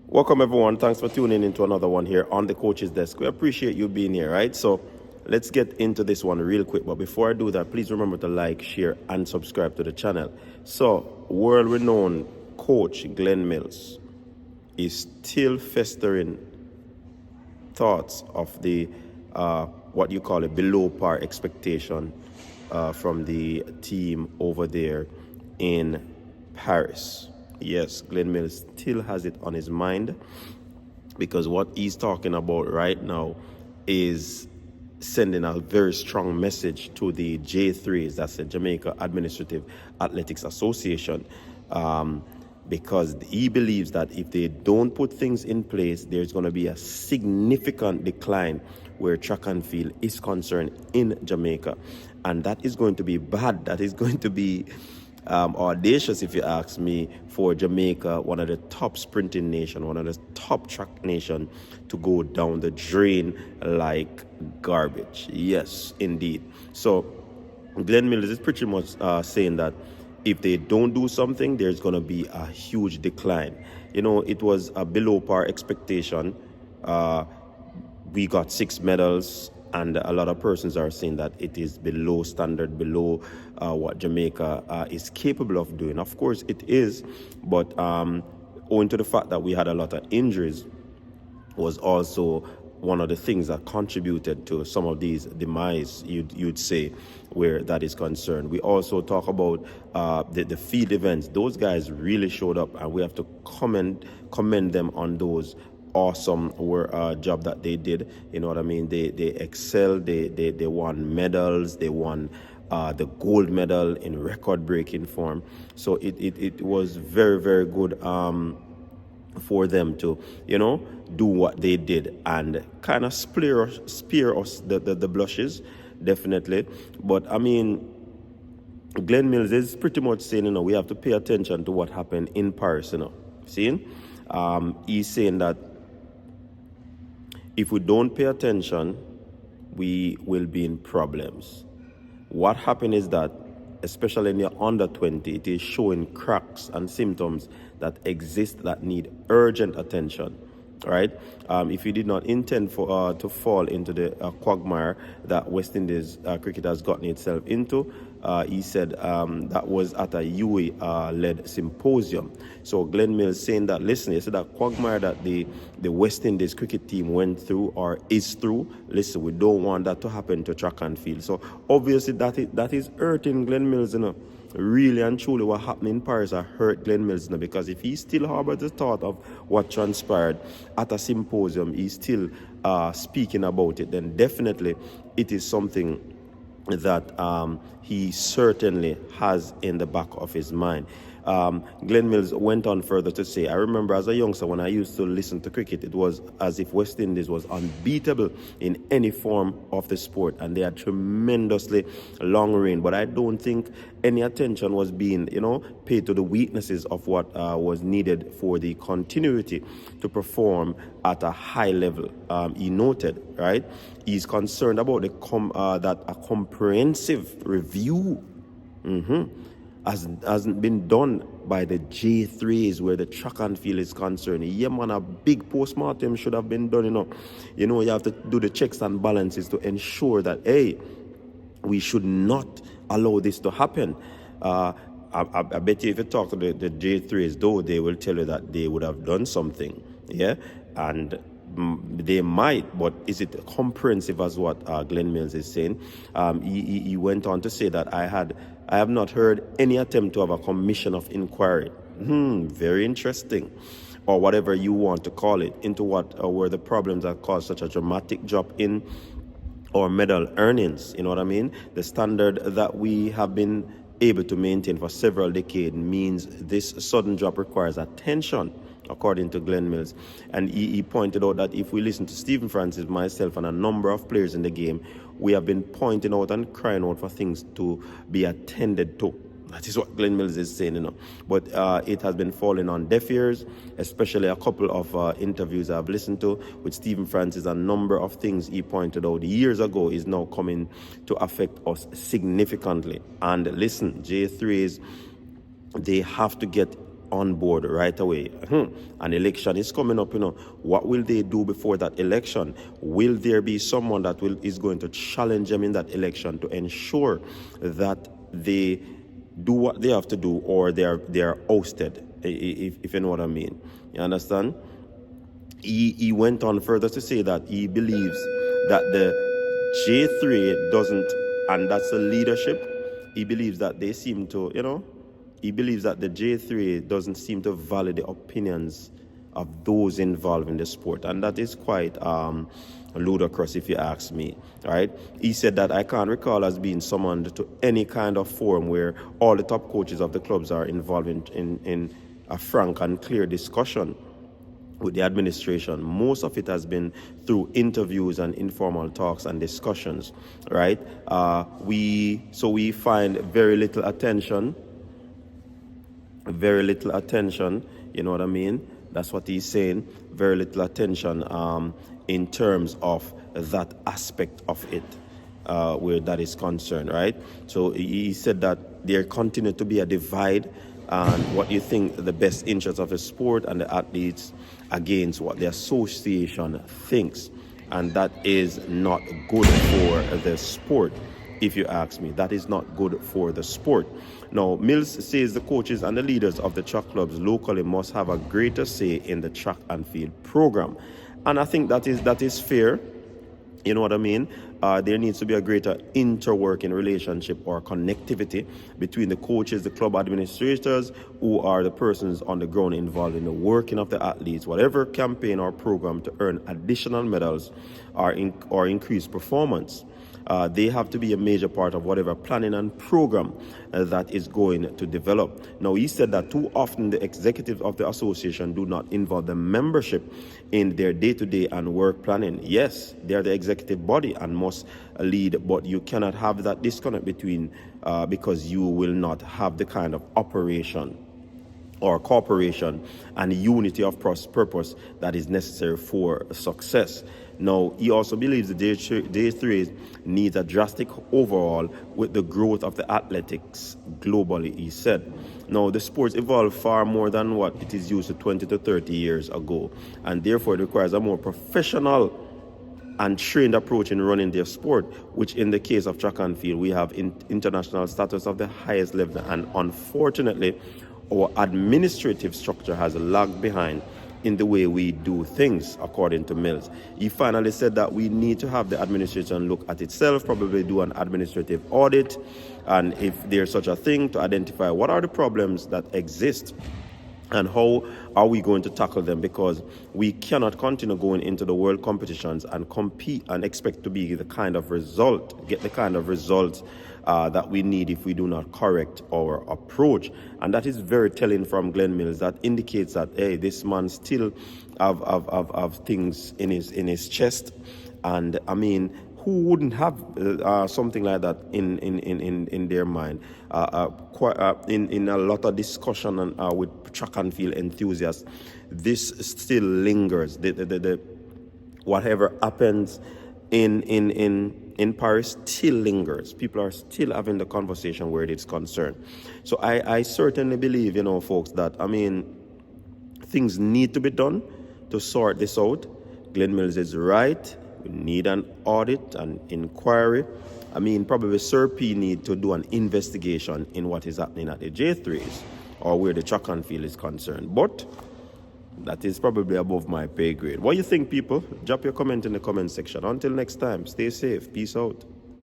Welcome, everyone. Thanks for tuning into another one here on the Coach's Desk. We appreciate you being here, right? So let's get into this one real quick. But before I do that, please remember to like, share, and subscribe to the channel. So, world-renowned coach Glen Mills is still festering thoughts of the what you call a below par expectation from the team over there in Paris. Yes, Glen Mills still has it on his mind because what he's talking about right now is sending a very strong message to the J3s, that's the Jamaica Administrative Athletics Association, because he believes that if they don't put things in place, there's going to be a significant decline where track and field is concerned in Jamaica. And that is going to be bad. That is going to be audacious, if you ask me, for Jamaica, one of the top sprinting nation, one of the top track nation, to go down the drain like garbage. Yes, indeed. So Glen Mills is pretty much saying that if they don't do something, there's going to be a huge decline. You know, it was a below par expectation. We got 6 medals, and a lot of persons are saying that it is below standard, below what Jamaica is capable of doing. Of course, it is, but owing to the fact that we had a lot of injuries was also one of the things that contributed to some of these demise, you'd say, where that is concerned. We also talk about the field events. Those guys really showed up, and we have to commend them on those awesome job that they did. You know what I mean? They excelled. They won medals. They won the gold medal in record-breaking form. So it was very, very good for them to, you know, do what they did and kind of spare us the blushes, definitely. But I mean, Glen Mills is pretty much saying, you know, we have to pay attention to what happened in Paris, you know. Seeing? He's saying that if we don't pay attention, we will be in problems. What happened is that, especially in your under 20, it is showing cracks and symptoms that exist that need urgent attention. Right? If you did not intend for to fall into the quagmire that West Indies cricket has gotten itself into, he said that was at a UAE-led symposium. So Glen Mills saying that, listen, he said that quagmire that the West Indies cricket team went through or is through, listen, we don't want that to happen to track and field. So obviously that is hurting Glen Mills, you know. Really and truly what happened in Paris hurt Glen Mills now, because if he still harbors the thought of what transpired at a symposium, he's still speaking about it, then definitely it is something that he certainly has in the back of his mind. Glen Mills went on further to say, I remember as a youngster when I used to listen to cricket, it was as if West Indies was unbeatable in any form of the sport, and they had tremendously long reign. But I don't think any attention was being, you know, paid to the weaknesses of what was needed for the continuity to perform at a high level. He noted, right? He's concerned about that a comprehensive review hasn't been done by the J3s where the track and field is concerned. Yeah, man, a big postmortem should have been done, you know. You know, you have to do the checks and balances to ensure that, hey, we should not allow this to happen. I bet you if you talk to the J3s, though, they will tell you that they would have done something, yeah? And they might, but is it comprehensive as what Glen Mills is saying? He went on to say that I have not heard any attempt to have a commission of inquiry. Very interesting. Or whatever you want to call it, into what were the problems that caused such a dramatic drop in our medal earnings. You know what I mean? The standard that we have been able to maintain for several decades means this sudden drop requires attention, according to Glen Mills. And he pointed out that if we listen to Stephen Francis, myself, and a number of players in the game, we have been pointing out and crying out for things to be attended to. That is what Glen Mills is saying, you know. But it has been falling on deaf ears, especially a couple of interviews I've listened to with Stephen Francis. A number of things he pointed out years ago is now coming to affect us significantly. And listen, J3s, they have to get on board right away. An election is coming up, What will they do before that election? Will there be someone that is going to challenge them in that election to ensure that they do what they have to do, or they are ousted, if you know what I mean? You understand? He went on further to say that he believes that the J3 doesn't, and that's the leadership. He believes that they seem to, he believes that the J3 doesn't seem to value the opinions of those involved in the sport, and that is quite ludicrous, if you ask me. All right. He said that I can't recall as being summoned to any kind of forum where all the top coaches of the clubs are involved in a frank and clear discussion with the administration. Most of it has been through interviews and informal talks and discussions, right? We find very little attention, you know what I mean? That's what he's saying, very little attention in terms of that aspect of it, where that is concerned, right? So he said that there continue to be a divide and what you think the best interests of the sport and the athletes against what the association thinks. And that is not good for the sport, if you ask me. That is not good for the sport. Now, Mills says the coaches and the leaders of the track clubs locally must have a greater say in the track and field program. And I think that is fair. You know what I mean? There needs to be a greater interworking relationship or connectivity between the coaches, the club administrators, who are the persons on the ground involved in the working of the athletes, whatever campaign or program to earn additional medals or increase performance. They have to be a major part of whatever planning and program that is going to develop. Now, he said that too often the executives of the association do not involve the membership in their day-to-day and work planning. Yes, they are the executive body and must lead, but you cannot have that disconnect between because you will not have the kind of operation or cooperation and unity of purpose that is necessary for success. Now, he also believes the J3 needs a drastic overhaul with the growth of the athletics globally, he said. Now, the sports evolved far more than what it is used to 20 to 30 years ago, and therefore it requires a more professional and trained approach in running their sport, which in the case of track and field, we have international status of the highest level, and unfortunately, our administrative structure has lagged behind in the way we do things, according to Mills. He finally said that we need to have the administration look at itself, probably do an administrative audit, and if there's such a thing, to identify what are the problems that exist and how are we going to tackle them, because we cannot continue going into the world competitions and compete and expect to be get the kind of results that we need if we do not correct our approach. And that is very telling from Glen Mills. That indicates that, hey, this man still have things in his chest. And I mean, who wouldn't have something like that in their mind? In a lot of discussion with track and field enthusiasts, this still lingers. The whatever happens in Paris still lingers. People are still having the conversation where it is concerned. So I certainly believe, folks, that, I mean, things need to be done to sort this out. Glen Mills is right. We need an audit, an inquiry. I mean, probably Sir P need to do an investigation in what is happening at the J3s or where the track and field is concerned. But that is probably above my pay grade. What do you think, people? Drop your comment in the comment section. Until next time, stay safe. Peace out.